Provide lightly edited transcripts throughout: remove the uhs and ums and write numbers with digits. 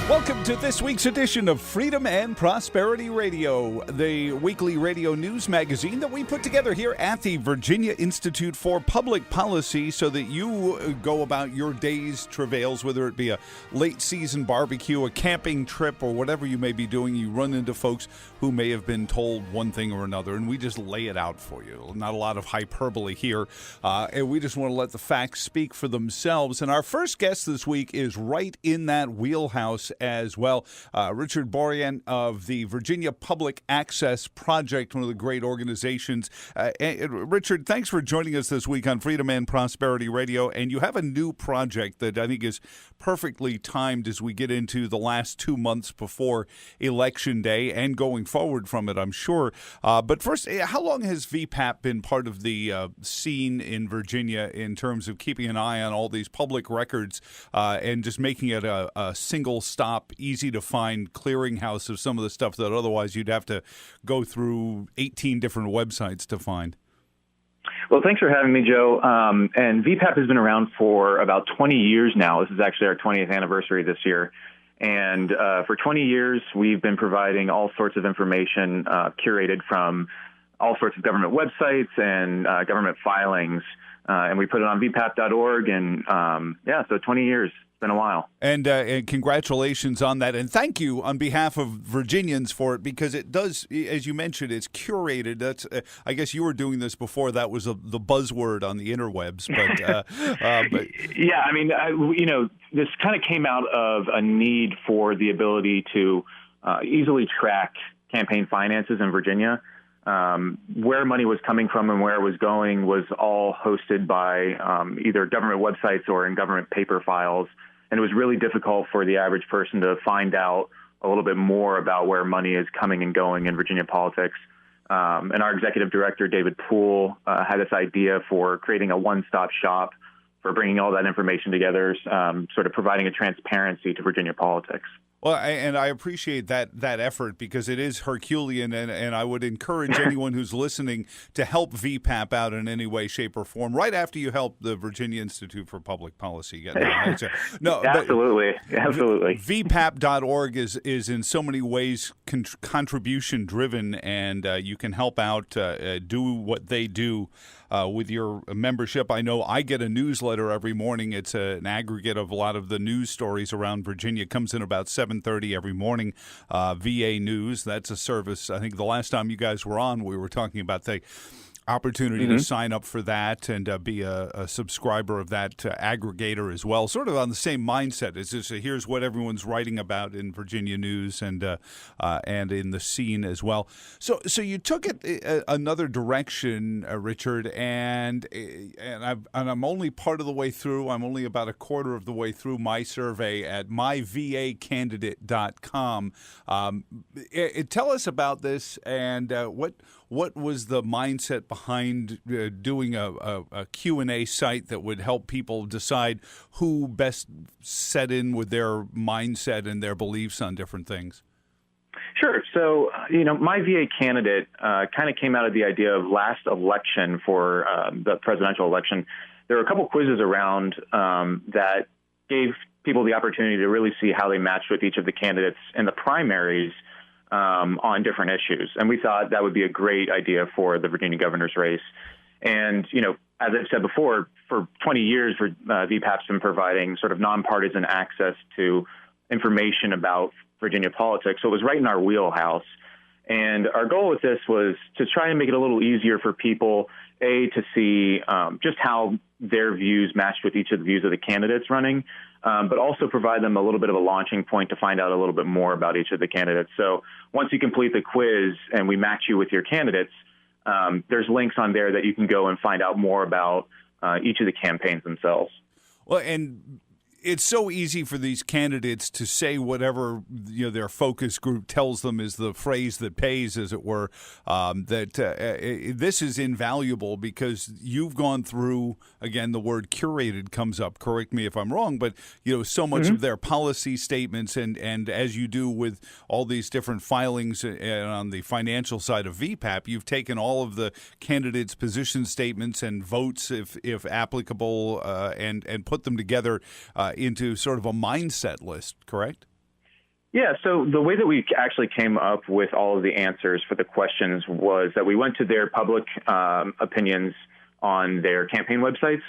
Welcome to this week's edition of Freedom and Prosperity Radio, the weekly radio news magazine that we put together here at the Virginia Institute for Public Policy so that you go about your day's travails, whether it be a late season barbecue, a camping trip, or whatever you may be doing. You run into folks who may have been told one thing or another, and we just lay it out for you. Not a lot of hyperbole here, and we just want to let the facts speak for themselves. And our first guest this week is right in that wheelhouse as well. Richard Borean of the Virginia Public Access Project, one of the great organizations. Richard, thanks for joining us this week on Freedom and Prosperity Radio. And you have a new project that I think is perfectly timed as we get into the last 2 months before Election Day and going forward from it, I'm sure. But first, how long has VPAP been part of the scene in Virginia in terms of keeping an eye on all these public records and just making it a single stop, easy to find clearinghouse of some of the stuff that otherwise you'd have to go through 18 different websites to find? Well, thanks for having me, Joe. And VPAP has been around for about 20 years now. This is actually our 20th anniversary this year. And for 20 years, we've been providing all sorts of information curated from all sorts of government websites and government filings. And we put it on vpap.org. And so 20 years. It's been a while. And congratulations on that. And thank you on behalf of Virginians for it, because it does, as you mentioned, it's curated. That's I guess you were doing this before that was the buzzword on the interwebs. But yeah, I mean, this kind of came out of a need for the ability to easily track campaign finances in Virginia. Where money was coming from and where it was going was all hosted by either government websites or in government paper files. And it was really difficult for the average person to find out a little bit more about where money is coming and going in Virginia politics. And our executive director, David Poole, had this idea for creating a one-stop shop for bringing all that information together, sort of providing a transparency to Virginia politics. Well, and I appreciate that effort because it is Herculean, and I would encourage anyone who's listening to help VPAP out in any way, shape, or form right after you help the Virginia Institute for Public Policy. No, absolutely. VPAP.org is in so many ways contribution-driven, and you can help out, do what they do with your membership. I know I get a newsletter every morning. It's an aggregate of a lot of the news stories around Virginia. It comes in about 7:30 every morning. VA News, that's a service. I think the last time you guys were on, we were talking about the opportunity to sign up for that and be a subscriber of that aggregator as well. Sort of on the same mindset. It's just here's what everyone's writing about in Virginia news and in the scene as well. So you took it another direction, Richard, and I'm only part of the way through. I'm only about a quarter of the way through my survey at myvacandidate.com. Tell us about this and what was the mindset behind doing a Q&A site that would help people decide who best set in with their mindset and their beliefs on different things? Sure. So, my VA candidate kind of came out of the idea of last election for the presidential election. There were a couple quizzes around that gave people the opportunity to really see how they matched with each of the candidates in the primaries on different issues. And we thought that would be a great idea for the Virginia governor's race. And, as I've said before, for 20 years, VPAP's been providing sort of nonpartisan access to information about Virginia politics. So it was right in our wheelhouse. And our goal with this was to try and make it a little easier for people, to see just how their views matched with each of the views of the candidates running, but also provide them a little bit of a launching point to find out a little bit more about each of the candidates. So once you complete the quiz and we match you with your candidates, there's links on there that you can go and find out more about each of the campaigns themselves. Well, and it's so easy for these candidates to say whatever their focus group tells them is the phrase that pays, as it were. This is invaluable because you've gone through, again, the word curated comes up. Correct me if I'm wrong, but so much of their policy statements and as you do with all these different filings on the financial side of VPAP, you've taken all of the candidates' position statements and votes, if applicable, and put them together into sort of a mindset list, correct? Yeah, so the way that we actually came up with all of the answers for the questions was that we went to their public opinions on their campaign websites,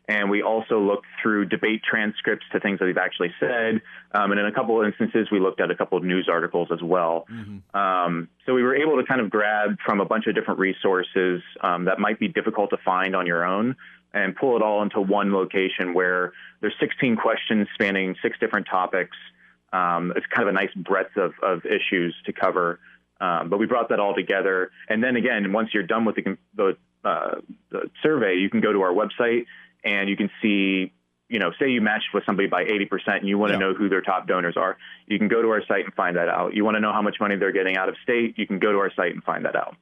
and we also looked through debate transcripts to things that they've actually said, and in a couple of instances, we looked at a couple of news articles as well. So we were able to kind of grab from a bunch of different resources that might be difficult to find on your own and pull it all into one location where there's 16 questions spanning 6 different topics. It's kind of a nice breadth of issues to cover, but we brought that all together. And then again, once you're done with the survey, you can go to our website and you can see, say you matched with somebody by 80% and you want to know who their top donors are. You can go to our site and find that out. You want to know how much money they're getting out of state. You can go to our site and find that out.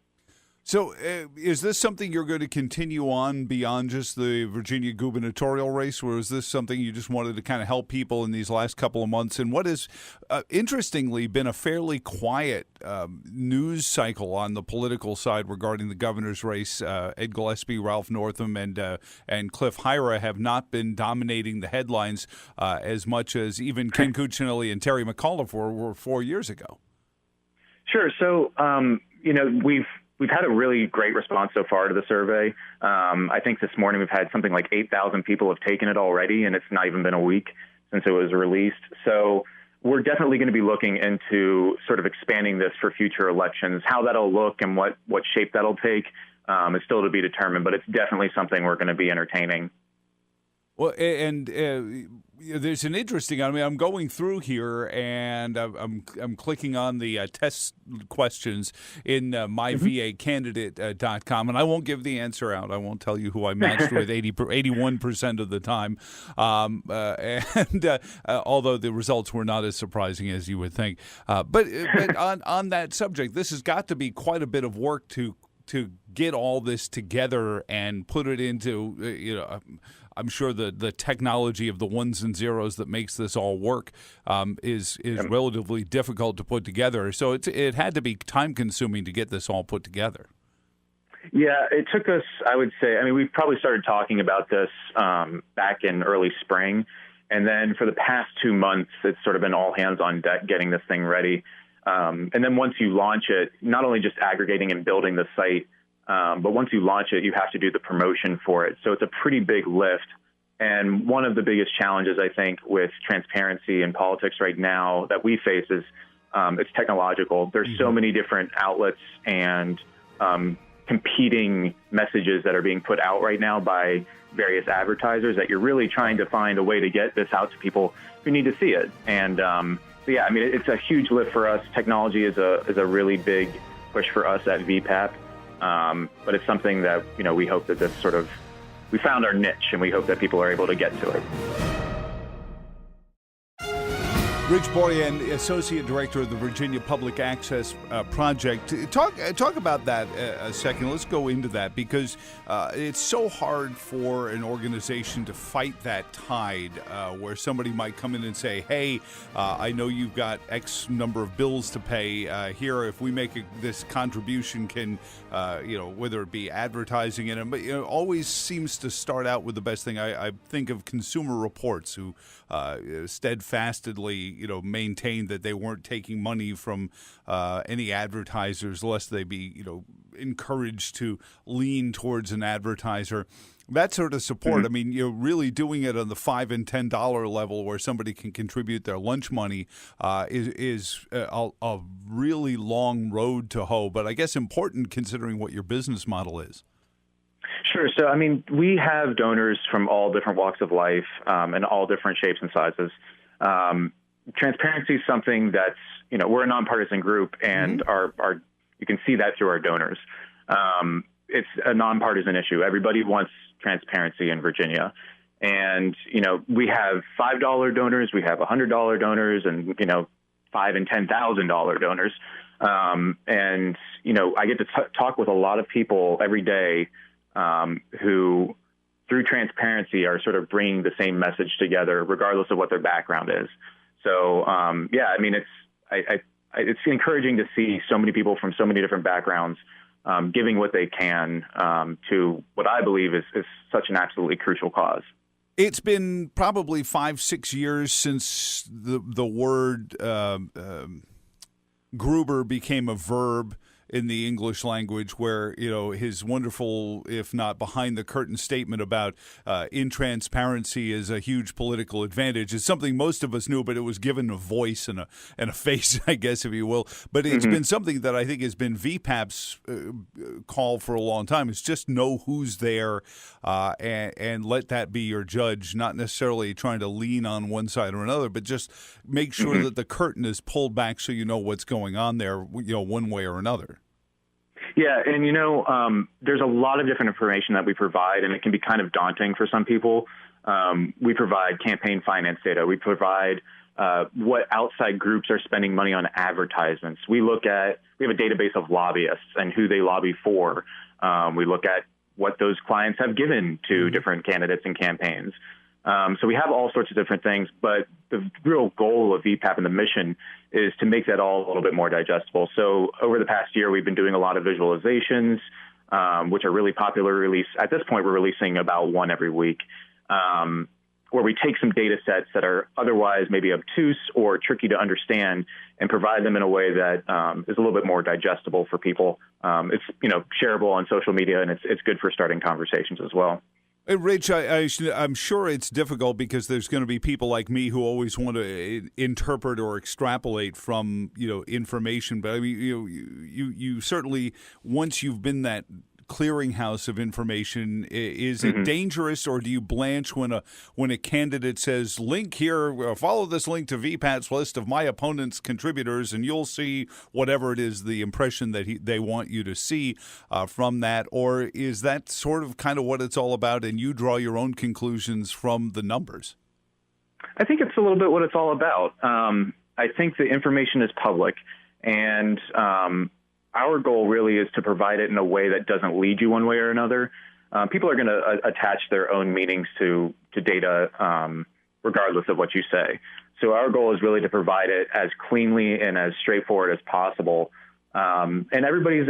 So is this something you're going to continue on beyond just the Virginia gubernatorial race, or is this something you just wanted to kind of help people in these last couple of months? And what has, interestingly, been a fairly quiet news cycle on the political side regarding the governor's race. Ed Gillespie, Ralph Northam, and Cliff Hyra have not been dominating the headlines as much as even Ken Cuccinelli and Terry McAuliffe were 4 years ago. Sure. So, We've had a really great response so far to the survey. I think this morning we've had something like 8,000 people have taken it already, and it's not even been a week since it was released. So we're definitely going to be looking into sort of expanding this for future elections. How that'll look and what shape that'll take is still to be determined, but it's definitely something we're going to be entertaining. Well, and there's an interesting. I'm going through here, and I'm clicking on the test questions in myvacandidate.com, and I won't give the answer out. I won't tell you who I matched with 81% of the time, and although the results were not as surprising as you would think. But on that subject, this has got to be quite a bit of work to get all this together and put it into I'm sure the technology of the ones and zeros that makes this all work is relatively difficult to put together. So it had to be time consuming to get this all put together. Yeah, it took us, I would say, we probably started talking about this back in early spring. And then for the past 2 months, it's sort of been all hands on deck getting this thing ready. And then once you launch it, not only just aggregating and building the site, but once you launch it, you have to do the promotion for it. So it's a pretty big lift. And one of the biggest challenges, I think, with transparency in politics right now that we face is it's technological. There's so many different outlets and competing messages that are being put out right now by various advertisers that you're really trying to find a way to get this out to people who need to see it. And it's a huge lift for us. Technology is a really big push for us at VPAP. But it's something that, we hope that we found our niche, and we hope that people are able to get to it. Rich Borean, Associate Director of the Virginia Public Access Project. Talk about that a second. Let's go into that, because it's so hard for an organization to fight that tide where somebody might come in and say, hey, I know you've got X number of bills to pay here. If we make this contribution, can, whether it be advertising in it, but it always seems to start out with the best thing. I think of Consumer Reports, who steadfastly maintained that they weren't taking money from any advertisers, lest they be, encouraged to lean towards an advertiser. That sort of support. You're really doing it on the $5 and $10 level, where somebody can contribute their lunch money, is a really long road to hoe, but I guess important considering what your business model is. Sure. So, we have donors from all different walks of life and all different shapes and sizes. Transparency is something that's, we're a nonpartisan group, and our you can see that through our donors. It's a nonpartisan issue. Everybody wants transparency in Virginia. And, we have $5 donors, we have $100 donors, and, $5,000 and $10,000 donors. And, I get to talk with a lot of people every day who, through transparency, are sort of bringing the same message together, regardless of what their background is. So, it's encouraging to see so many people from so many different backgrounds giving what they can to what I believe is such an absolutely crucial cause. It's been probably 5-6 years since the word Gruber became a verb in the English language, where, his wonderful, if not behind the curtain statement about intransparency is a huge political advantage is something most of us knew, but it was given a voice and a face, I guess, if you will. But it's been something that I think has been VPAP's call for a long time. It's just know who's there and let that be your judge, not necessarily trying to lean on one side or another, but just make sure that the curtain is pulled back so you know what's going on there, one way or another. Yeah, and there's a lot of different information that we provide, and it can be kind of daunting for some people. We provide campaign finance data. We provide what outside groups are spending money on advertisements. We have a database of lobbyists and who they lobby for. We look at what those clients have given to different candidates and campaigns. So we have all sorts of different things, but the real goal of VPAP and the mission is to make that all a little bit more digestible. So over the past year, we've been doing a lot of visualizations, which are really popular. At this point, we're releasing about one every week, where we take some data sets that are otherwise maybe obtuse or tricky to understand and provide them in a way that is a little bit more digestible for people. It's shareable on social media, and it's good for starting conversations as well. Hey, Rich, I'm sure it's difficult because there's going to be people like me who always want to interpret or extrapolate from information. But I mean, you certainly, once you've been that clearinghouse of information, is it dangerous, or do you blanch when a candidate says, link here, follow this link to VPAT's list of my opponent's contributors, and you'll see whatever it is, the impression that they want you to see from that? Or is that sort of kind of what it's all about, and you draw your own conclusions from the numbers? I think it's a little bit what it's all about. I think the information is public, and our goal really is to provide it in a way that doesn't lead you one way or another. People are going to attach their own meanings to data, regardless of what you say. So our goal is really to provide it as cleanly and as straightforward as possible. And everybody's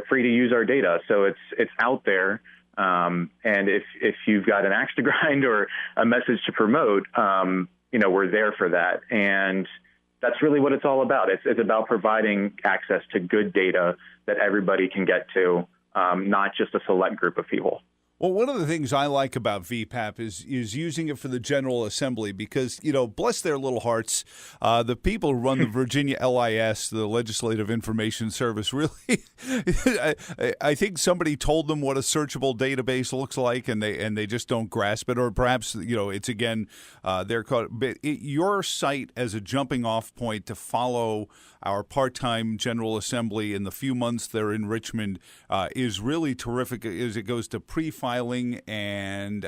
free to use our data, so it's out there. And if you've got an axe to grind or a message to promote, we're there for that. And that's really what it's all about. It's about providing access to good data that everybody can get to, not just a select group of people. Well, one of the things I like about VPAP is using it for the General Assembly because, bless their little hearts, the people who run the Virginia LIS, the Legislative Information Service, really, I think somebody told them what a searchable database looks like, and they just don't grasp it. Or perhaps, it's again, they're caught. But your site as a jumping off point to follow our part-time General Assembly in the few months they're in Richmond is really terrific. As it goes to pre-filing and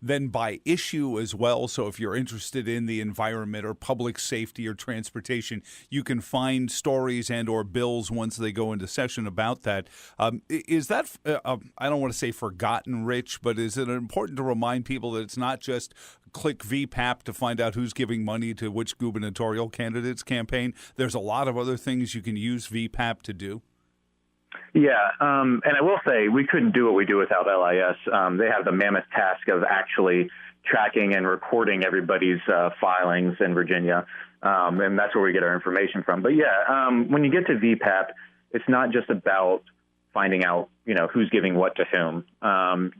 then by issue as well. So if you're interested in the environment or public safety or transportation, you can find stories and or bills once they go into session about that. Is that I don't want to say forgotten, Rich, but is it important to remind people that it's not just click VPAP to find out who's giving money to which gubernatorial candidate's campaign? There's a lot of other things you can use VPAP to do. Yeah, and I will say we couldn't do what we do without LIS. They have the mammoth task of actually tracking and recording everybody's filings in Virginia, and that's where we get our information from. But yeah, when you get to VPAP, it's not just about finding out, who's giving what to whom.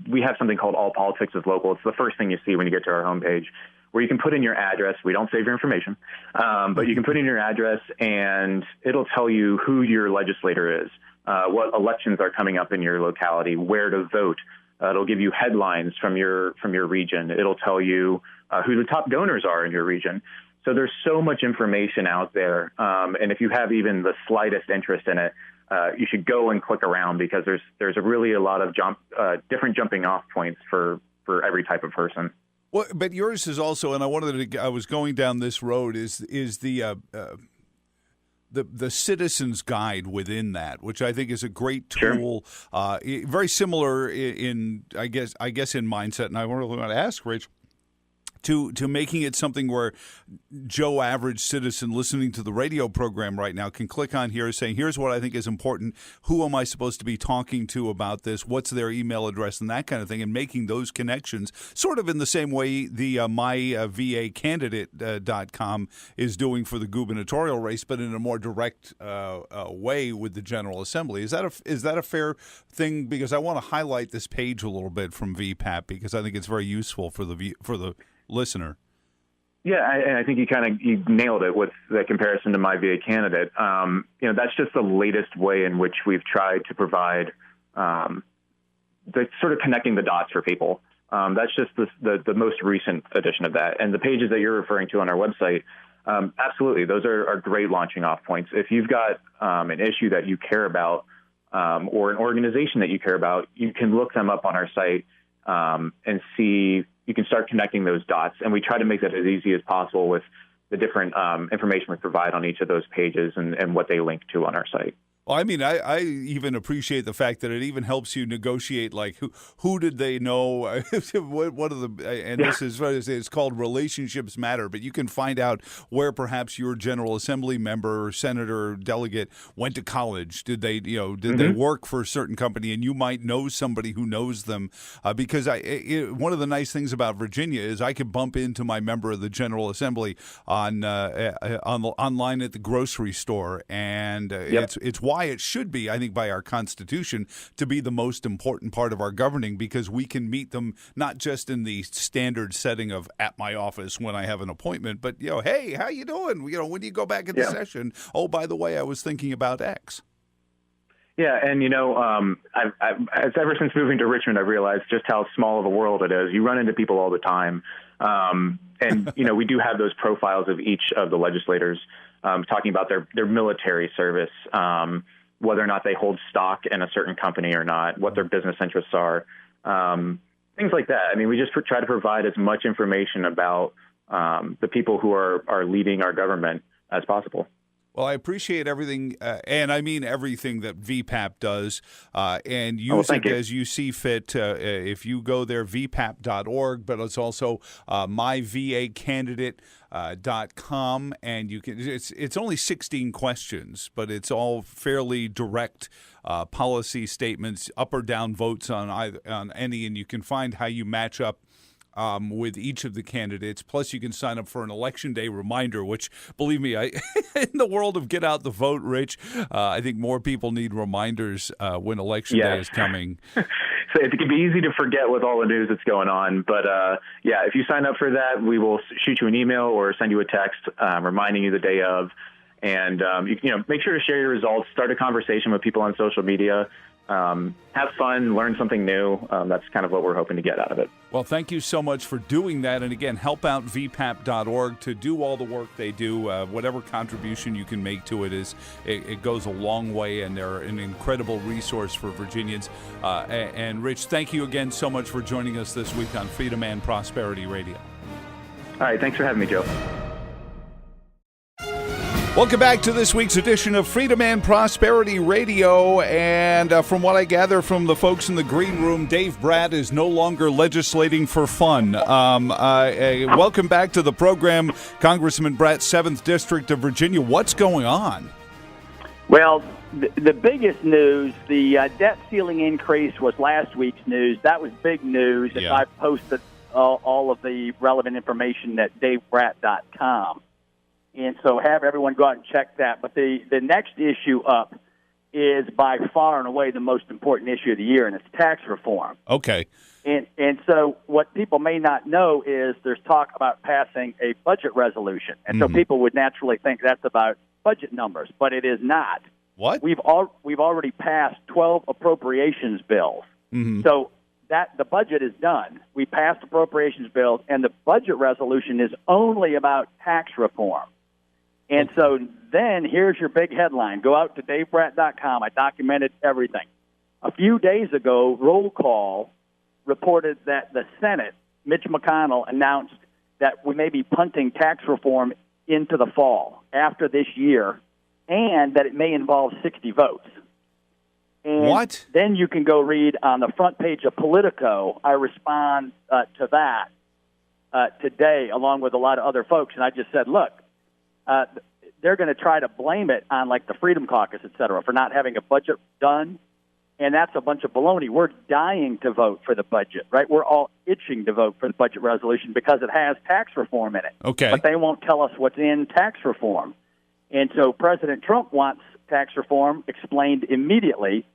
We have something called All Politics is Local. It's the first thing you see when you get to our homepage, where you can put in your address. We don't save your information, but you can put in your address, and it'll tell you who your legislator is, what elections are coming up in your locality, where to vote. It'll give you headlines from your region. It'll tell you who the top donors are in your region. So there's so much information out there, and if you have even the slightest interest in it, you should go and click around because there's really a lot of different jumping off points for every type of person. Well, but yours is also, and I was going down this road, is the citizen's guide within that, which I think is a great tool. Sure. Very similar in I guess in mindset. And I really want to ask, Rich, to making it something where Joe average citizen listening to the radio program right now can click on here saying, here's what I think is important. Who am I supposed to be talking to about this? What's their email address and that kind of thing, and making those connections sort of in the same way the myvacandidate.com is doing for the gubernatorial race, but in a more direct way with the General Assembly. Is that a fair thing? Because I want to highlight this page a little bit from VPAP because I think it's very useful for the listener. Yeah, I think you nailed it with the comparison to My VA Candidate. That's just the latest way in which we've tried to provide the sort of connecting the dots for people. That's just the most recent edition of that. And the pages that you're referring to on our website, absolutely, those are great launching off points. If you've got an issue that you care about or an organization that you care about, you can look them up on our site and see. You can start connecting those dots, and we try to make that as easy as possible with the different information we provide on each of those pages and what they link to on our site. Well, I mean, I even appreciate the fact that it even helps you negotiate, like, who did they know? What are the, and this is, it's called Relationships Matter, but you can find out where perhaps your General Assembly member, senator, delegate went to college. Did they, they work for a certain company, and you might know somebody who knows them, because one of the nice things about Virginia is I could bump into my member of the General Assembly online at the grocery store, and it's why it should be, I think, by our Constitution, to be the most important part of our governing, because we can meet them not just in the standard setting of at my office when I have an appointment, but, hey, how you doing? When do you go back into session? Oh, by the way, I was thinking about X. Yeah, and ever since moving to Richmond, I've realized just how small of a world it is. You run into people all the time, and we do have those profiles of each of the legislators talking about their military service, whether or not they hold stock in a certain company or not, what their business interests are, things like that. I mean, we just try to provide as much information about the people who are leading our government as possible. Well, I appreciate everything, and I mean everything that VPAP does, and use it as you see fit. If you go there, vpap.org, but it's also myvacandidate.com, and you can. It's only 16 questions, but it's all fairly direct policy statements, up or down votes on any, and you can find how you match up with each of the candidates. Plus, you can sign up for an Election Day reminder, which, believe me, in the world of get out the vote, Rich, I think more people need reminders when Election Day is coming. So it can be easy to forget with all the news that's going on. But, if you sign up for that, we will shoot you an email or send you a text reminding you the day of. And, make sure to share your results, start a conversation with people on social media. Have fun, learn something new. That's kind of what we're hoping to get out of it. Well, thank you so much for doing that. And again, help out vpap.org to do all the work they do. Whatever contribution you can make to it goes a long way, and they're an incredible resource for Virginians. And Rich, thank you again so much for joining us this week on Freedom and Prosperity Radio. All right, thanks for having me, Joe. Welcome back to this week's edition of Freedom and Prosperity Radio. And from what I gather from the folks in the green room, Dave Brat is no longer legislating for fun. Welcome back to the program, Congressman Brat, 7th District of Virginia. What's going on? Well, the biggest news, the debt ceiling increase was last week's news. That was big news. Yeah. And I've posted all of the relevant information at davebrat.com. And so have everyone go out and check that. But the next issue up is by far and away the most important issue of the year, and it's tax reform. Okay. And so what people may not know is there's talk about passing a budget resolution. And so people would naturally think that's about budget numbers, but it is not. What? We've already passed 12 appropriations bills. So the budget is done. We passed appropriations bills, and the budget resolution is only about tax reform. And so then here's your big headline. Go out to davebrat.com. I documented everything. A few days ago, Roll Call reported that the Senate, Mitch McConnell, announced that we may be punting tax reform into the fall after this year, and that it may involve 60 votes. And what? Then you can go read on the front page of Politico. I respond to that. today, along with a lot of other folks, and I just said, look, they're going to try to blame it on like the Freedom Caucus, et cetera, for not having a budget done. And that's a bunch of baloney. We're dying to vote for the budget, right? We're all itching to vote for the budget resolution because it has tax reform in it. Okay. But they won't tell us what's in tax reform. And so President Trump wants tax reform explained immediately.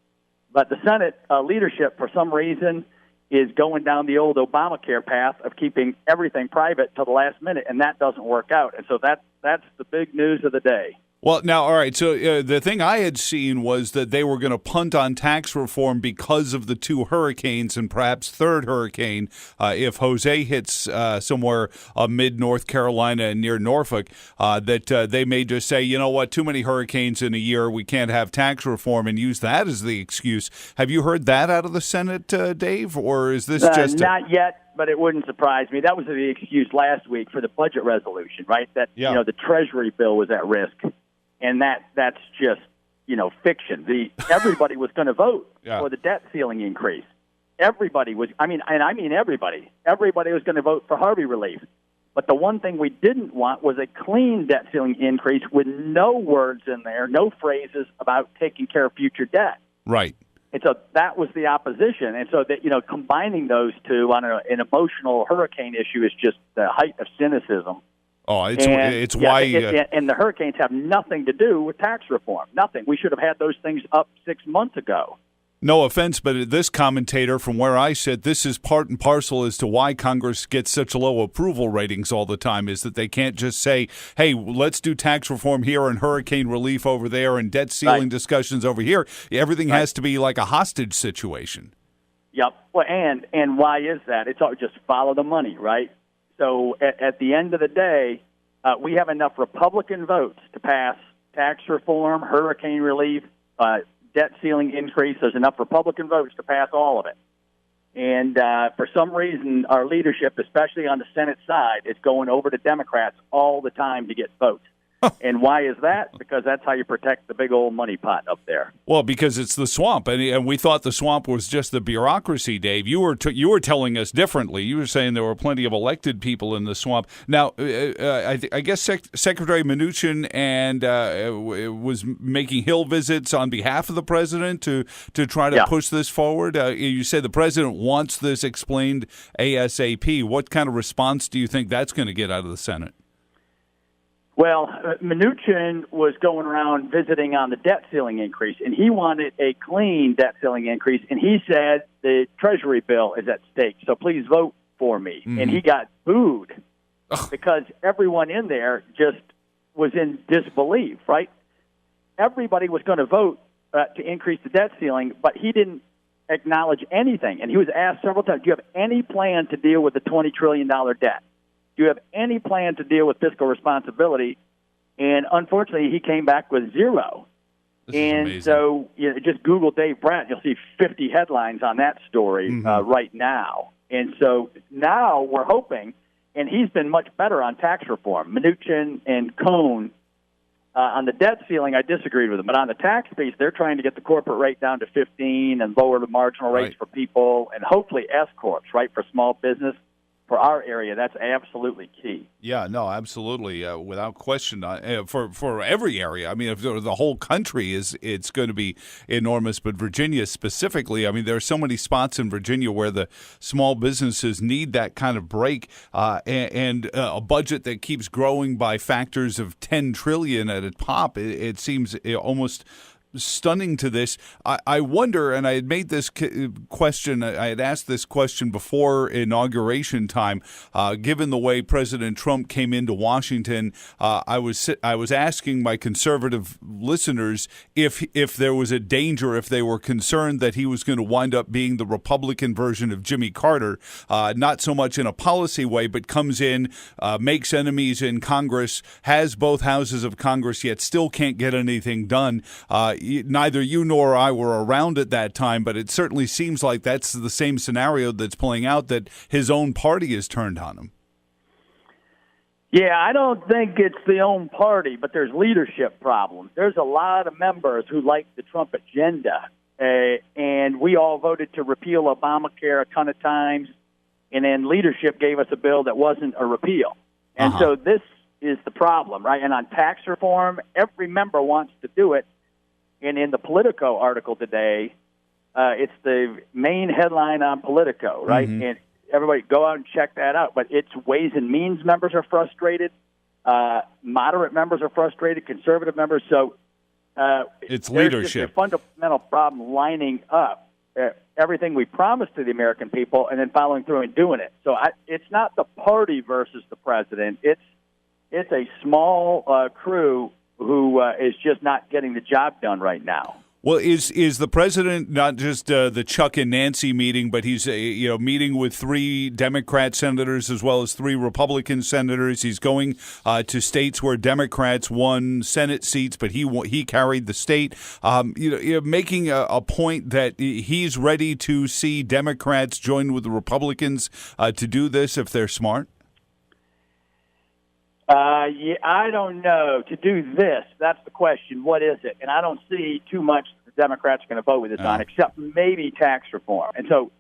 But the Senate leadership, for some reason, is going down the old Obamacare path of keeping everything private till the last minute, and that doesn't work out. And so that's the big news of the day. Well, now, all right, so the thing I had seen was that they were going to punt on tax reform because of the two hurricanes and perhaps third hurricane if Jose hits somewhere mid-North Carolina and near Norfolk, that they may just say, you know what, too many hurricanes in a year, we can't have tax reform, and use that as the excuse. Have you heard that out of the Senate, Dave, or is this just not yet? But it wouldn't surprise me. That was the excuse last week for the budget resolution, right? That the Treasury bill was at risk. And that's just, fiction. Everybody was going to vote for the debt ceiling increase. Everybody was, I mean everybody. Everybody was going to vote for Harvey relief. But the one thing we didn't want was a clean debt ceiling increase with no words in there, no phrases about taking care of future debt. Right. And so that was the opposition. And so that, combining those two on an emotional hurricane issue is just the height of cynicism. Oh, it's why... and the hurricanes have nothing to do with tax reform. Nothing. We should have had those things up 6 months ago. No offense, but this commentator, from where I sit, this is part and parcel as to why Congress gets such low approval ratings all the time, is that they can't just say, hey, let's do tax reform here and hurricane relief over there and debt ceiling discussions over here. Everything has to be like a hostage situation. Yep. Well, and why is that? It's all just follow the money, right? So at the end of the day, we have enough Republican votes to pass tax reform, hurricane relief, debt ceiling increase. There's enough Republican votes to pass all of it. And for some reason, our leadership, especially on the Senate side, is going over to Democrats all the time to get votes. And why is that? Because that's how you protect the big old money pot up there. Well, because it's the swamp, and we thought the swamp was just the bureaucracy, Dave. You were telling us differently. You were saying there were plenty of elected people in the swamp. Now, I guess Secretary Mnuchin was making Hill visits on behalf of the president to try to push this forward. You say the president wants this explained ASAP. What kind of response do you think that's going to get out of the Senate? Well, Mnuchin was going around visiting on the debt ceiling increase, and he wanted a clean debt ceiling increase, and he said the Treasury bill is at stake, so please vote for me. Mm-hmm. And he got booed because everyone in there just was in disbelief, right? Everybody was going to vote to increase the debt ceiling, but he didn't acknowledge anything. And he was asked several times, do you have any plan to deal with the $20 trillion debt? Do you have any plan to deal with fiscal responsibility? And unfortunately, he came back with zero. And so just Google Dave Brat, you'll see 50 headlines on that story right now. And so now we're hoping, and he's been much better on tax reform. Mnuchin and Kaine, on the debt ceiling, I disagreed with them. But on the tax piece, they're trying to get the corporate rate down to 15 and lower the marginal rates for people, and hopefully S-corps, right, for small business. For our area, that's absolutely key. Yeah, no, absolutely, without question. For every area, I mean, if the whole country it's going to be enormous. But Virginia specifically, I mean, there are so many spots in Virginia where the small businesses need that kind of break, and a budget that keeps growing by factors of 10 trillion at a pop. It seems almost stunning to this. I wonder, and I had made this question, I had asked this question before inauguration time, given the way President Trump came into Washington, I was asking my conservative listeners if there was a danger, if they were concerned that he was going to wind up being the Republican version of Jimmy Carter, not so much in a policy way, but comes in, makes enemies in Congress, has both houses of Congress, yet still can't get anything done. Neither you nor I were around at that time, but it certainly seems like that's the same scenario that's playing out, that his own party has turned on him. Yeah, I don't think it's the own party, but there's leadership problems. There's a lot of members who like the Trump agenda, and we all voted to repeal Obamacare a ton of times, and then leadership gave us a bill that wasn't a repeal. And so this is the problem, right? And on tax reform, every member wants to do it. And in the Politico article today, it's the main headline on Politico, right? And everybody go out and check that out. But it's Ways and Means members are frustrated. Moderate members are frustrated. Conservative members. So it's there's leadership. just a fundamental problem lining up everything we promised to the American people and then following through and doing it. So it's not the party versus the president. It's a small crew who is just not getting the job done right now. Well, is the president not just the Chuck and Nancy meeting, but he's meeting with 3 Democrat senators as well as 3 Republican senators. He's going to states where Democrats won Senate seats, but he carried the state. Making a point that he's ready to see Democrats join with the Republicans to do this if they're smart. I don't know. To do this, that's the question. What is it? And I don't see too much the Democrats are going to vote with this on, except maybe tax reform. And so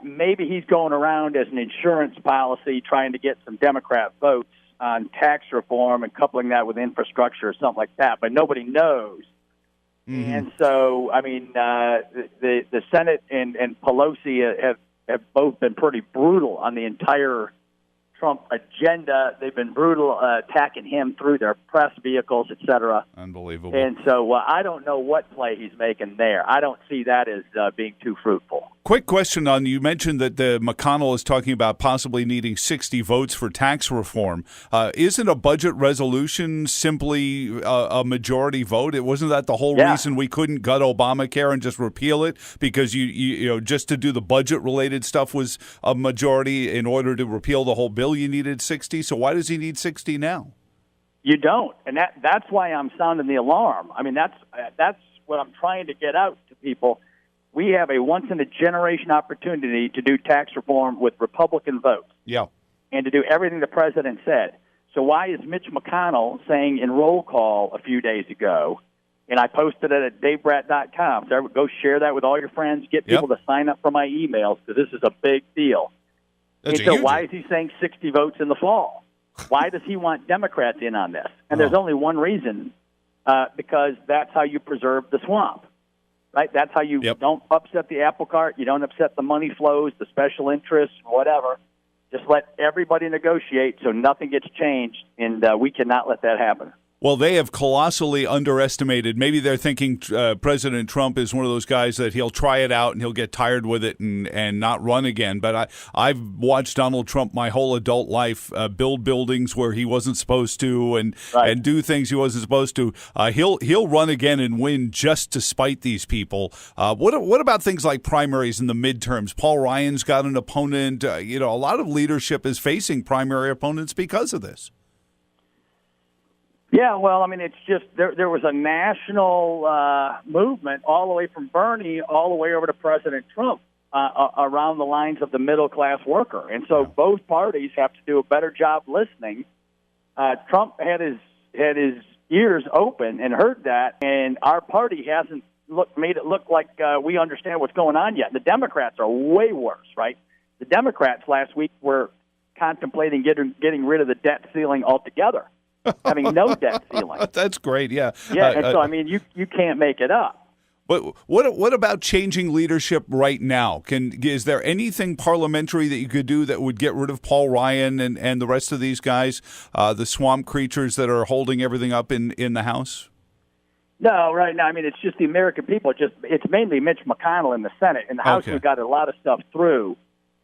maybe he's going around as an insurance policy trying to get some Democrat votes on tax reform and coupling that with infrastructure or something like that. But nobody knows. And so, I mean, the Senate and Pelosi have both been pretty brutal on the entire Trump agenda. They've been brutal attacking him through their press vehicles, et cetera. Unbelievable. And so I don't know what play he's making there. I don't see that as being too fruitful. Quick question on, you mentioned that McConnell is talking about possibly needing 60 votes for tax reform. Isn't a budget resolution simply a majority vote? It wasn't that the whole reason we couldn't gut Obamacare and just repeal it, because you just to do the budget related stuff was a majority. In order to repeal the whole bill, you needed 60. So why does he need 60 now? You don't, and that's why I'm sounding the alarm. I mean, that's what I'm trying to get out to people. We have a once-in-a-generation opportunity to do tax reform with Republican votes. Yeah. And to do everything the president said. So why is Mitch McConnell saying in roll call a few days ago, and I posted it at davebrat.com, so go share that with all your friends, get people to sign up for my emails, because this is a big deal. That's and so why is he saying 60 votes in the fall? Why does he want Democrats in on this? And there's only one reason, because that's how you preserve the swamp. Right? That's how you don't upset the apple cart. You don't upset the money flows, the special interests, whatever. Just let everybody negotiate so nothing gets changed, and we cannot let that happen. Well, they have colossally underestimated. Maybe they're thinking President Trump is one of those guys that he'll try it out and he'll get tired with it and not run again. But I've watched Donald Trump my whole adult life build buildings where he wasn't supposed to and do things he wasn't supposed to. He'll run again and win just to spite these people. What about things like primaries and the midterms? Paul Ryan's got an opponent. A lot of leadership is facing primary opponents because of this. Yeah, well, I mean, it's just there was a national movement all the way from Bernie all the way over to President Trump around the lines of the middle-class worker. And so both parties have to do a better job listening. Trump had his ears open and heard that, and our party hasn't made it look like we understand what's going on yet. The Democrats are way worse, right? The Democrats last week were contemplating getting rid of the debt ceiling altogether. Having no debt ceiling. That's great, yeah. Yeah, and so, I mean, you can't make it up. But what about changing leadership right now? Is there anything parliamentary that you could do that would get rid of Paul Ryan and the rest of these guys, the swamp creatures that are holding everything up in the House? No, right now, I mean, it's just the American people. It's mainly Mitch McConnell in the Senate. In the House, we've got a lot of stuff through.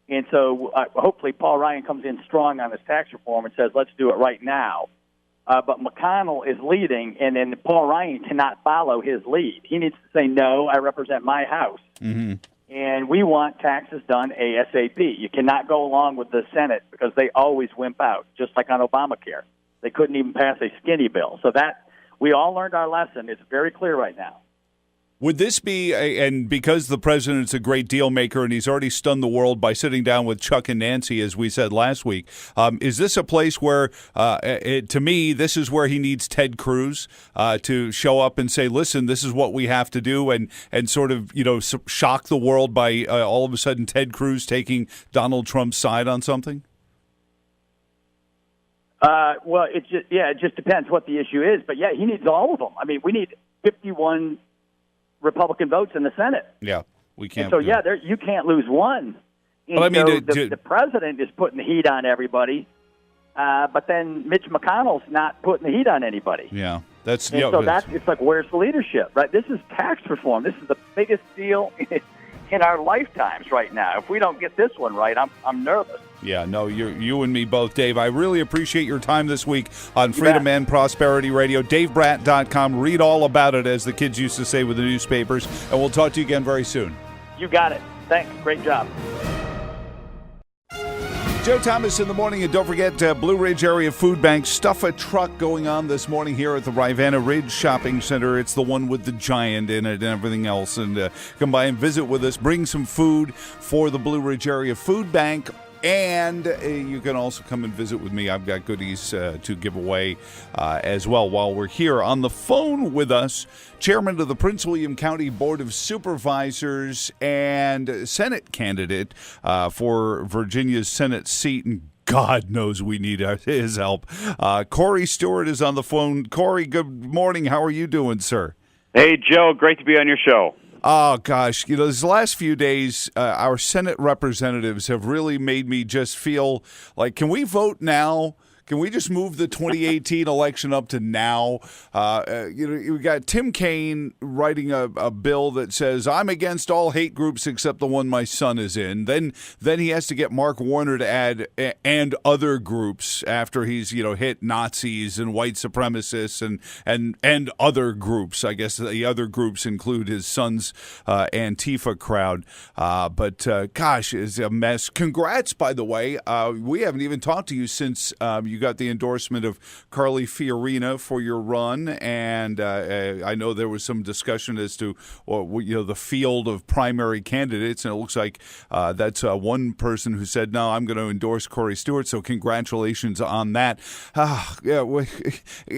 And so hopefully Paul Ryan comes in strong on his tax reform and says, let's do it right now. But McConnell is leading, and then Paul Ryan cannot follow his lead. He needs to say, no, I represent my house. And we want taxes done ASAP. You cannot go along with the Senate because they always wimp out, just like on Obamacare. They couldn't even pass a skinny bill. So that we all learned our lesson. It's very clear right now. Would this be, and because the president's a great deal maker and he's already stunned the world by sitting down with Chuck and Nancy, as we said last week, is this a place where, to me, this is where he needs Ted Cruz to show up and say, listen, this is what we have to do, and sort of, shock the world by all of a sudden Ted Cruz taking Donald Trump's side on something? Well, it just depends what the issue is. But, yeah, he needs all of them. I mean, we need 51 Republican votes in the Senate. Yeah, we can't. And so, you can't lose one. And but I mean, so the president is putting the heat on everybody, but then Mitch McConnell's not putting the heat on anybody. Yeah, it's like, where's the leadership, right? This is tax reform. This is the biggest deal in our lifetimes right now. If we don't get this one right, I'm nervous. Yeah, no, you and me both, Dave. I really appreciate your time this week on Freedom and Prosperity Radio. DaveBrat.com. Read all about it, as the kids used to say with the newspapers. And we'll talk to you again very soon. You got it. Thanks. Great job. Joe Thomas in the morning, and don't forget Blue Ridge Area Food Bank Stuff a Truck going on this morning here at the Rivanna Ridge Shopping Center. It's the one with the giant in it and everything else. And come by and visit with us. Bring some food for the Blue Ridge Area Food Bank. And you can also come and visit with me. I've got goodies to give away as well while we're here. On the phone with us, Chairman of the Prince William County Board of Supervisors and Senate candidate for Virginia's Senate seat. And God knows we need his help. Corey Stewart is on the phone. Corey, good morning. How are you doing, sir? Hey, Joe. Great to be on your show. Oh, gosh. These last few days, our Senate representatives have really made me just feel like, can we vote now? Can we just move the 2018 election up to now? We got Tim Kaine writing a bill that says, I'm against all hate groups except the one my son is in. Then he has to get Mark Warner to add and other groups after he's hit Nazis and white supremacists and other groups. I guess the other groups include his son's Antifa crowd. But gosh, it's a mess. Congrats, by the way. We haven't even talked to you since you got the endorsement of Carly Fiorina for your run, and I know there was some discussion as to the field of primary candidates, and it looks like that's one person who said, no, I'm going to endorse Corey Stewart, so congratulations on that.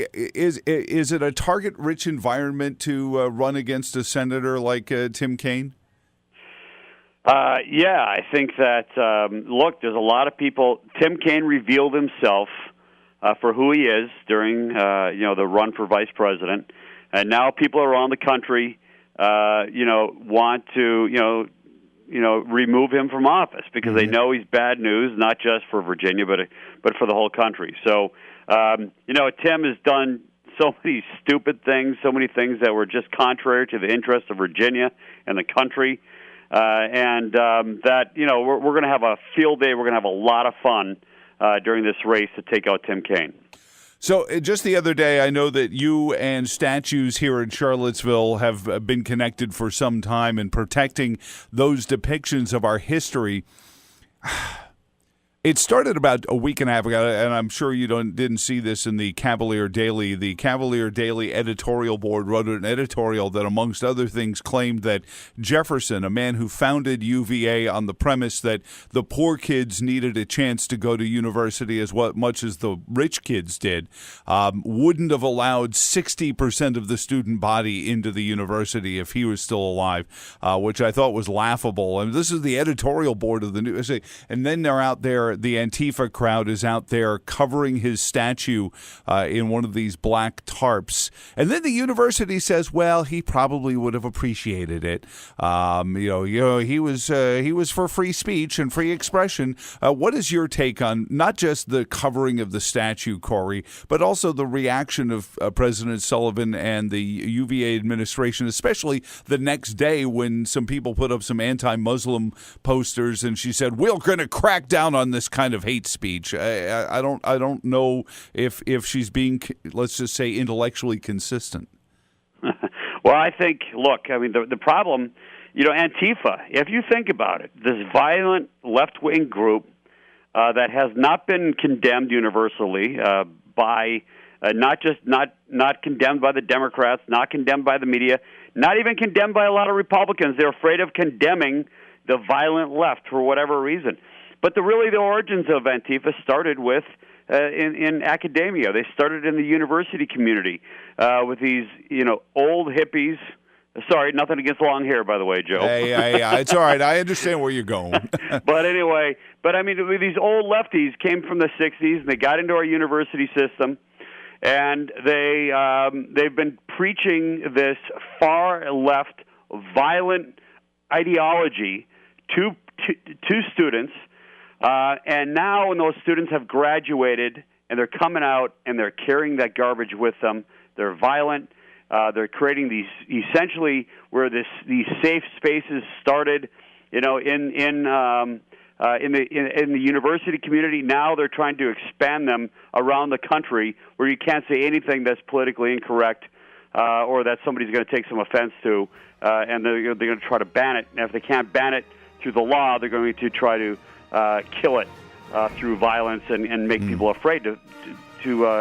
Is it a target-rich environment to run against a senator like Tim Kaine? Yeah, I think that, look, there's a lot of people. Tim Kaine revealed himself for who he is during, the run for vice president. And now people around the country, want to, remove him from office because they know he's bad news, not just for Virginia, but for the whole country. So, Tim has done so many stupid things, so many things that were just contrary to the interests of Virginia and the country. That we're going to have a field day. We're going to have a lot of fun during this race to take out Tim Kaine. So just the other day, I know that you and statues here in Charlottesville have been connected for some time in protecting those depictions of our history. It started about a week and a half ago, and I'm sure you didn't see this in the Cavalier Daily. The Cavalier Daily editorial board wrote an editorial that, amongst other things, claimed that Jefferson, a man who founded UVA on the premise that the poor kids needed a chance to go to university as much as the rich kids did, wouldn't have allowed 60% of the student body into the university if he was still alive, which I thought was laughable. And this is the editorial board of the news. And then they're out there. The Antifa crowd is out there covering his statue in one of these black tarps. And then the university says, well, he probably would have appreciated it. He was for free speech and free expression. What is your take on not just the covering of the statue, Corey, but also the reaction of President Sullivan and the UVA administration, especially the next day when some people put up some anti-Muslim posters and she said, we're going to crack down on this kind of hate speech. I don't know if she's being, let's just say, intellectually consistent. Well, I think, look, I mean, the problem, Antifa, if you think about it, this violent left-wing group that has not been condemned universally by not condemned by the Democrats, not condemned by the media, not even condemned by a lot of Republicans. They're afraid of condemning the violent left for whatever reason. But the origins of Antifa started with in academia. They started in the university community with these old hippies. Sorry, nothing against long hair, by the way, Joe. Hey, it's all right. I understand where you're going. But anyway, these old lefties came from the 60s, and they got into our university system, and they've been preaching this far-left, violent ideology to students, and now when those students have graduated and they're coming out and they're carrying that garbage with them, they're violent. They're creating these essentially where these safe spaces started, in the university community. Now they're trying to expand them around the country where you can't say anything that's politically incorrect or that somebody's going to take some offense to, and they're going to try to ban it. And if they can't ban it through the law, they're going to try to kill it through violence and make people afraid to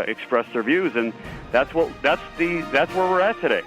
express their views, and that's where we're at today.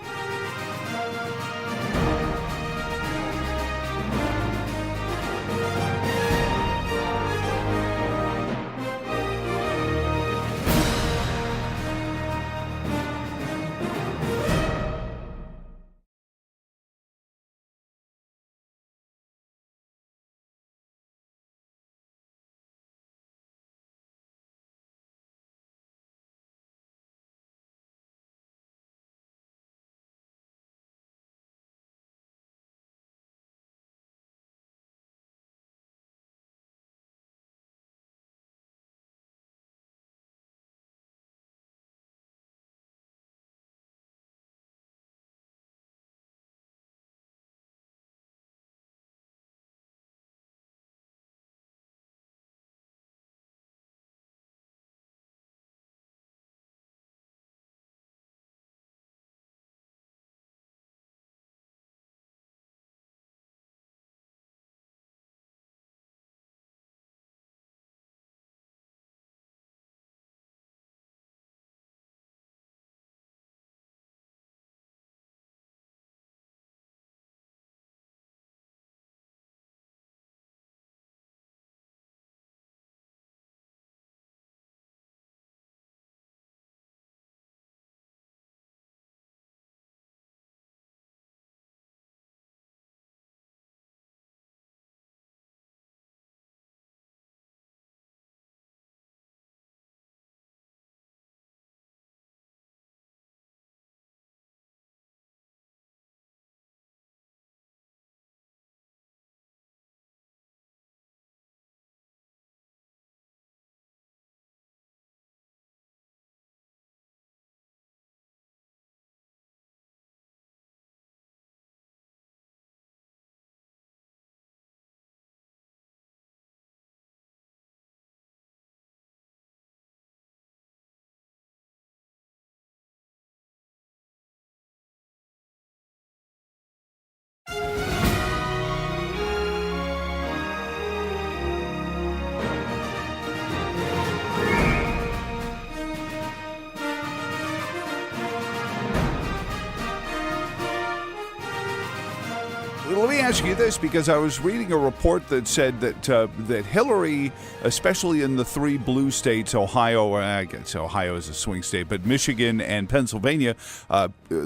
Let me ask you this, because I was reading a report that said that Hillary, especially in the three blue states, Ohio, I guess Ohio is a swing state, but Michigan and Pennsylvania,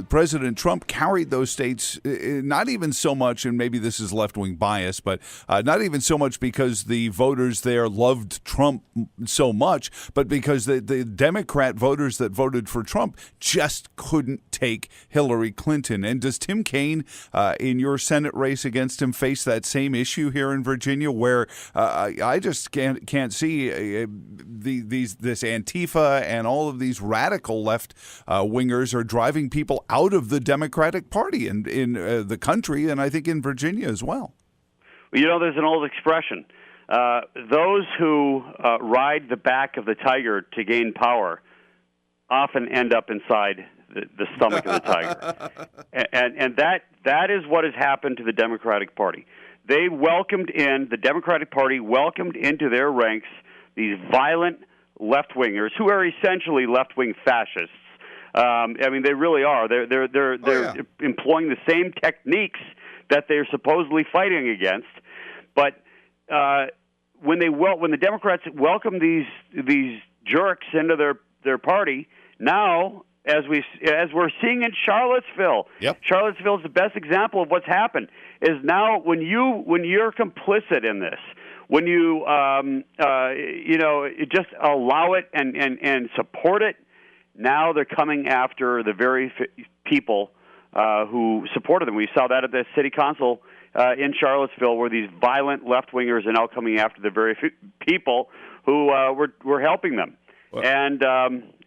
President Trump carried those states, not even so much, and maybe this is left-wing bias, but not even so much because the voters there loved Trump so much, but because the Democrat voters that voted for Trump just couldn't take Hillary Clinton. And does Tim Kaine, in your Senate race against him, face that same issue here in Virginia, where I just can't see this Antifa and all of these radical left wingers are driving people out of the Democratic Party in the country, and I think in Virginia as well. Well, there's an old expression. Those who ride the back of the tiger to gain power often end up inside the stomach of the tiger. And that is what has happened to the Democratic Party. The Democratic Party welcomed into their ranks these violent left-wingers who are essentially left-wing fascists. I mean, they really are. They're employing the same techniques that they're supposedly fighting against. But when the Democrats welcome these jerks into their party, now as we're seeing in Charlottesville, Charlottesville is the best example of what's happened. Is now when you're complicit in this, when you just allow it and support it. Now they're coming after the very people who supported them. We saw that at the city council in Charlottesville, where these violent left-wingers are now coming after the very people who were helping them. Well, and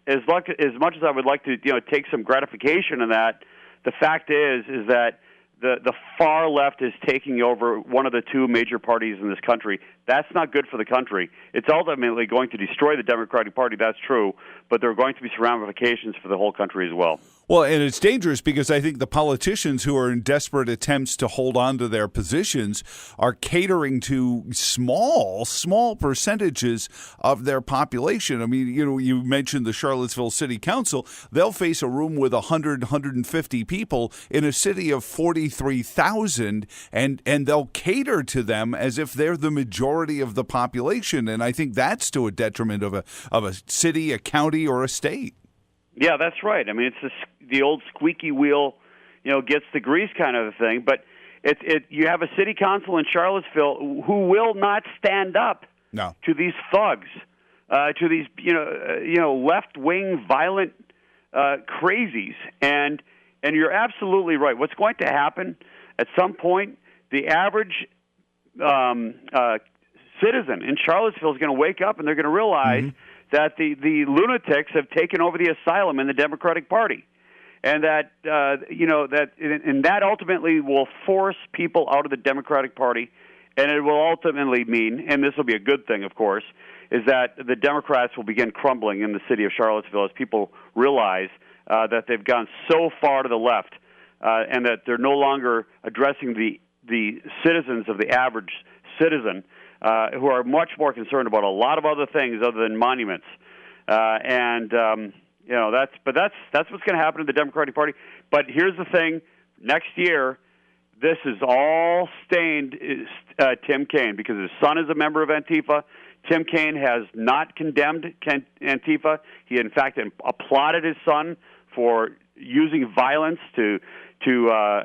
as much as I would like to take some gratification in that, the fact is that the far left is taking over one of the two major parties in this country. That's not good for the country. It's ultimately going to destroy the Democratic Party, that's true, but there are going to be some ramifications for the whole country as well. Well, and it's dangerous because I think the politicians who are in desperate attempts to hold on to their positions are catering to small percentages of their population. I mean, you mentioned the Charlottesville City Council. They'll face a room with 150 people in a city of 43,000, and they'll cater to them as if they're the majority of the population. And I think that's to a detriment of a city, a county, or a state. Yeah, that's right. I mean, it's the old squeaky wheel, gets the grease kind of a thing. But you have a city council in Charlottesville who will not stand up to these thugs, to these left-wing violent crazies. And you're absolutely right. What's going to happen at some point? The average citizen in Charlottesville is going to wake up and they're going to realize that the lunatics have taken over the asylum in the Democratic Party, and that that ultimately will force people out of the Democratic Party, and it will ultimately mean, and this will be a good thing, of course, is that the Democrats will begin crumbling in the city of Charlottesville as people realize that they've gone so far to the left, and that they're no longer addressing the citizens of the average citizen. Who are much more concerned about a lot of other things other than monuments, that's what's going to happen to the Democratic Party. But here's the thing: next year, this is all stained Tim Kaine, because his son is a member of Antifa. Tim Kaine has not condemned Antifa. He, in fact, applauded his son for using violence to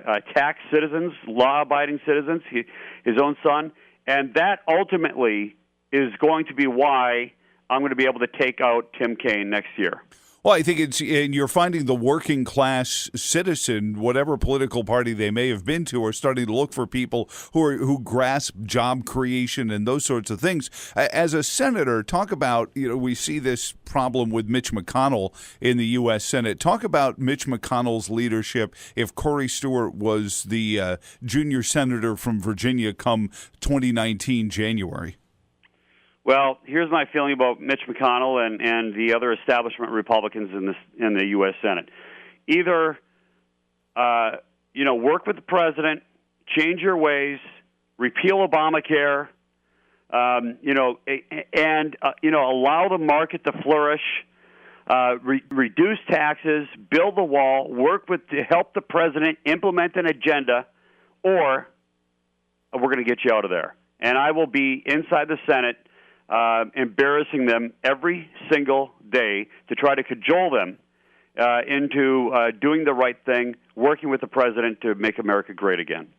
attack citizens, law-abiding citizens. His own son. And that ultimately is going to be why I'm going to be able to take out Tim Kaine next year. Well, I think and you're finding the working class citizen, whatever political party they may have been to, are starting to look for people who grasp job creation and those sorts of things. As a senator, talk about, we see this problem with Mitch McConnell in the U.S. Senate. Talk about Mitch McConnell's leadership if Corey Stewart was the junior senator from Virginia come 2019 January. Well, here's my feeling about Mitch McConnell and the other establishment Republicans in the U.S. Senate. Either, work with the president, change your ways, repeal Obamacare, allow the market to flourish, reduce taxes, build the wall, to help the president implement an agenda, or we're going to get you out of there. And I will be inside the Senate embarrassing them every single day to try to cajole them into doing the right thing, working with the president to make America great again.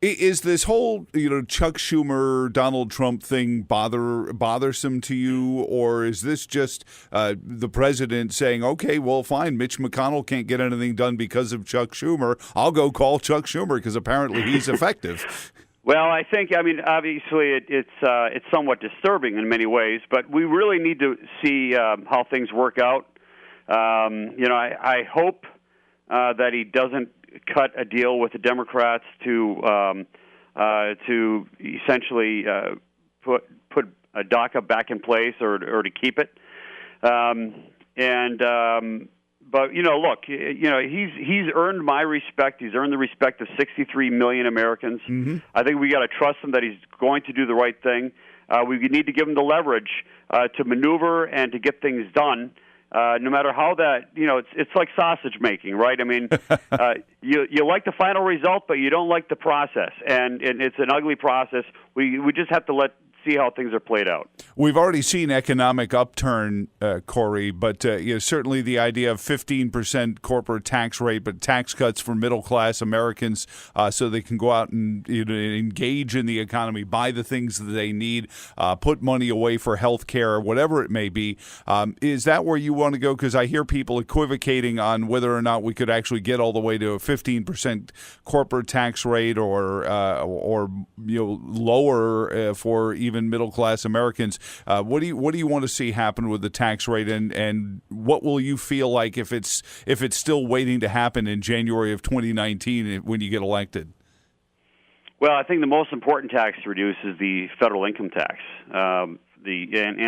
Is this whole, Chuck Schumer, Donald Trump thing bothersome to you, or is this just the president saying, okay, well, fine, Mitch McConnell can't get anything done because of Chuck Schumer. I'll go call Chuck Schumer because apparently he's effective. Well, I think, obviously it's somewhat disturbing in many ways, but we really need to see how things work out. I hope that he doesn't cut a deal with the Democrats to essentially put a DACA back in place or to keep it. But look, he's earned my respect. He's earned the respect of 63 million Americans. Mm-hmm. I think we got to trust him that he's going to do the right thing. We need to give them the leverage to maneuver and to get things done. No matter how that, it's like sausage making, right? I mean, you like the final result, but you don't like the process, and it's an ugly process. We just have to see how things are played out. We've already seen economic upturn, Corey, but certainly the idea of 15% corporate tax rate, but tax cuts for middle-class Americans so they can go out and engage in the economy, buy the things that they need, put money away for health care, whatever it may be. Is that where you want to go? Because I hear people equivocating on whether or not we could actually get all the way to a 15% corporate tax rate or lower for even middle-class Americans. What do you want to see happen with the tax rate, and what will you feel like if it's still waiting to happen in January of 2019 when you get elected? Well, I think the most important tax to reduce is the federal income tax. And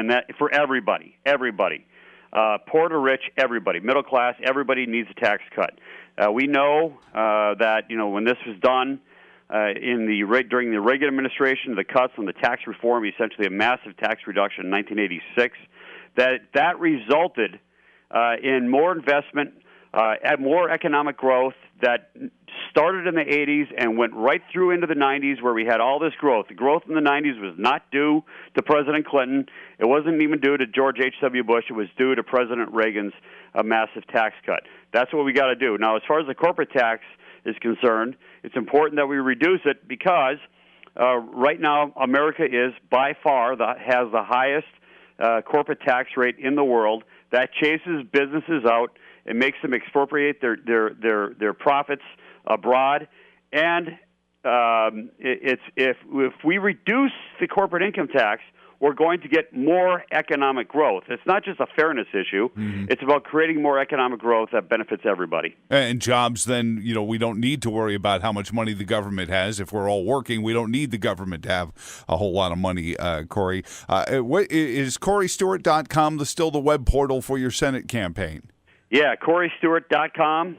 that for everybody, poor to rich, everybody, middle class, everybody needs a tax cut. We know that when this was done. During the Reagan administration, the cuts on the tax reform, essentially a massive tax reduction in 1986, that resulted in more investment, more economic growth that started in the 80s and went right through into the 90s where we had all this growth. The growth in the 90s was not due to President Clinton. It wasn't even due to George H.W. Bush. It was due to President Reagan's massive tax cut. That's what we got to do. Now, as far as the corporate tax is concerned, it's important that we reduce it because right now America is by far has the highest corporate tax rate in the world. That chases businesses out. It makes them expropriate their profits abroad. And if we reduce the corporate income tax, we're going to get more economic growth. It's not just a fairness issue. Mm-hmm. It's about creating more economic growth that benefits everybody. And jobs, then, we don't need to worry about how much money the government has. If we're all working, we don't need the government to have a whole lot of money, Corey. Is CoreyStewart.com still the web portal for your Senate campaign? Yeah, CoreyStewart.com.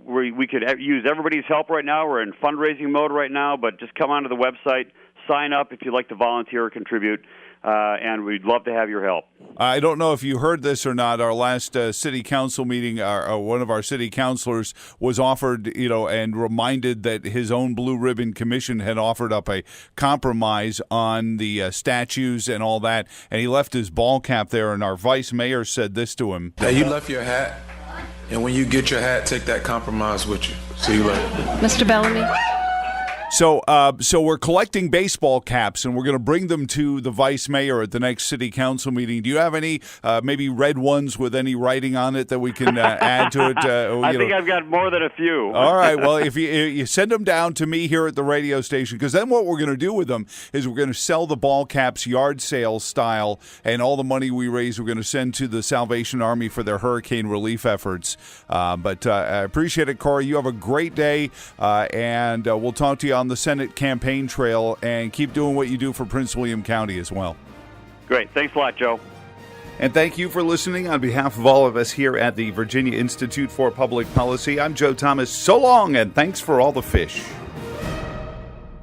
We could use everybody's help right now. We're in fundraising mode right now, but just come onto the website, sign up if you'd like to volunteer or contribute, and we'd love to have your help. I don't know if you heard this or not. Our last city council meeting, one of our city councilors was offered, and reminded that his own Blue Ribbon Commission had offered up a compromise on the statues and all that, and he left his ball cap there, and our vice mayor said this to him. Now, you left your hat, and when you get your hat, take that compromise with you. See you later. Mr. Bellamy? So we're collecting baseball caps, and we're going to bring them to the vice mayor at the next city council meeting. Do you have any maybe red ones with any writing on it that we can add to it? I think I've got more than a few. All right. Well, if you send them down to me here at the radio station, because then what we're going to do with them is we're going to sell the ball caps yard sale style, and all the money we raise we're going to send to the Salvation Army for their hurricane relief efforts. But I appreciate it, Corey. You have a great day, and we'll talk to you on the Senate campaign trail, and keep doing what you do for Prince William County as well. Great. Thanks a lot, Joe. And thank you for listening. On behalf of all of us here at the Virginia Institute for Public Policy, I'm Joe Thomas. So long, and thanks for all the fish.